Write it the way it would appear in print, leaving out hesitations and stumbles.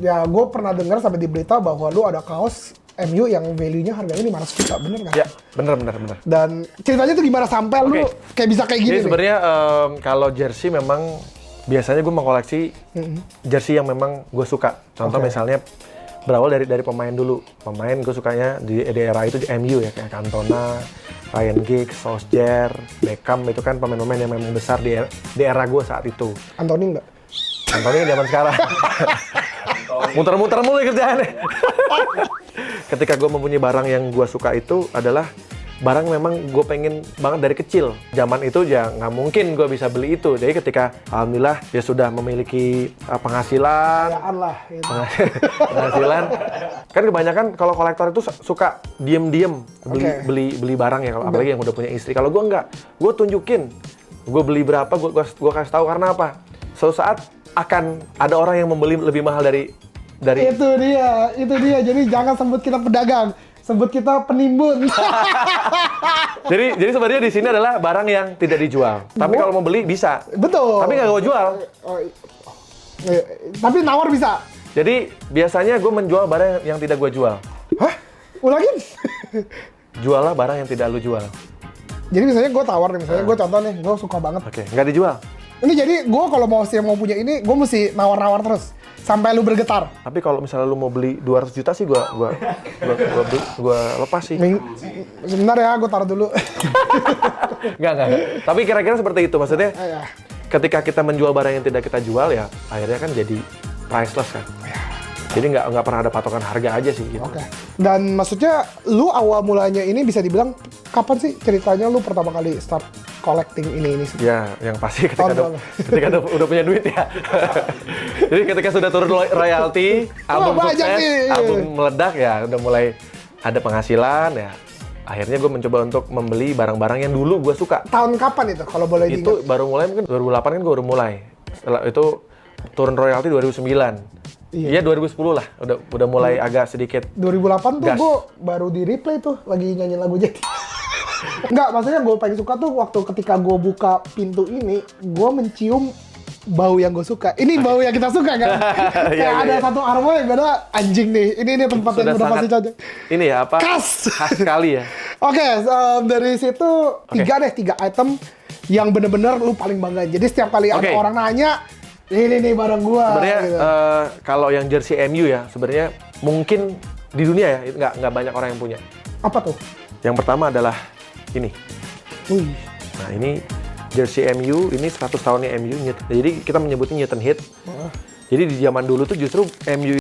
Ya, gue pernah dengar sampai di berita bahwa lu ada kaos MU yang value-nya harganya 500 juta, bener nggak? Ya, bener. Dan ceritanya tuh gimana sampai lu kayak bisa kayak gini Jadi sebenarnya kalau jersey memang biasanya gue mengkoleksi jersey yang memang gue suka. Contoh misalnya berawal dari pemain dulu. Pemain gue sukanya di era itu di MU ya, kayak Cantona, Ryan Giggs, Solskjaer, Beckham, itu kan pemain-pemain yang memang besar di era gue saat itu. Anthony nggak? Anthony zaman sekarang. Muter-muter mulu kerjaannya. Ketika gue mempunyai barang yang gue suka itu adalah barang memang gue pengen banget dari kecil. Zaman itu ya nggak mungkin gue bisa beli itu. Jadi ketika alhamdulillah dia sudah memiliki penghasilan. Kayaan lah. Gitu. Penghasilan. Kan kebanyakan kalau kolektor itu suka diem-diem beli barang ya. Apalagi yang udah punya istri. Kalau gue nggak. Gue tunjukin. Gue beli berapa, gue kasih tahu karena apa. Suatu saat akan ada orang yang membeli lebih mahal dari itu dia. Jadi jangan sebut kita pedagang, sebut kita penimbun. jadi sebenarnya di sini adalah barang yang tidak dijual. Tapi kalau mau beli bisa. Betul. Tapi nggak gue jual. Tapi nawar bisa. Jadi biasanya gue menjual barang yang tidak gue jual. Hah? Ulangin? Jualah barang yang tidak lu jual. Jadi misalnya gue tawar nih, misalnya gue contoh nih, gue suka banget. Oke, nggak dijual. Ini jadi gue kalau mau punya ini, gue mesti nawar-nawar terus sampai lu bergetar. Tapi kalau misalnya lu mau beli 200 juta sih gua lepas sih. Sebentar ya, gue taruh dulu. Enggak. Tapi kira-kira seperti itu maksudnya. Ketika kita menjual barang yang tidak kita jual ya, akhirnya kan jadi priceless kan. Jadi nggak pernah ada patokan harga aja sih gitu. Oke. Dan maksudnya lu awal mulanya ini bisa dibilang kapan sih ceritanya lu pertama kali start collecting ini sih? Ya, yang pasti ketika udah punya duit ya. Jadi ketika sudah turun royalti, album sukses, album meledak ya, udah mulai ada penghasilan ya. Akhirnya gue mencoba untuk membeli barang-barang yang dulu gue suka. Tahun kapan itu kalau boleh diingat? Itu baru mulai mungkin 2008 kan gue baru mulai. Setelah itu turun royalti 2009. Iya 2010 lah, udah mulai agak sedikit 2008 tuh gue baru di replay tuh, lagi nyanyi lagu jadi. Enggak, maksudnya gue paling suka tuh waktu ketika gue buka pintu ini, gue mencium bau yang gue suka. Ini bau yang kita suka kan? Kayak ada satu aroma yang beda, anjing nih. Ini tempat yang udah pasti cocok. Ini ya apa? Khas sekali ya. Oke, dari situ tiga item yang bener-bener lu paling bangga. Jadi setiap kali ada orang nanya, ini nih barang gua. Sebenarnya gitu. Kalau yang jersey MU ya, sebenarnya mungkin di dunia ya nggak banyak orang yang punya. Apa tuh? Yang pertama adalah ini. Wih. Nah ini jersey MU, ini 100 tahunnya MU. Jadi kita menyebutnya Newton Heat. Jadi di zaman dulu tuh justru MU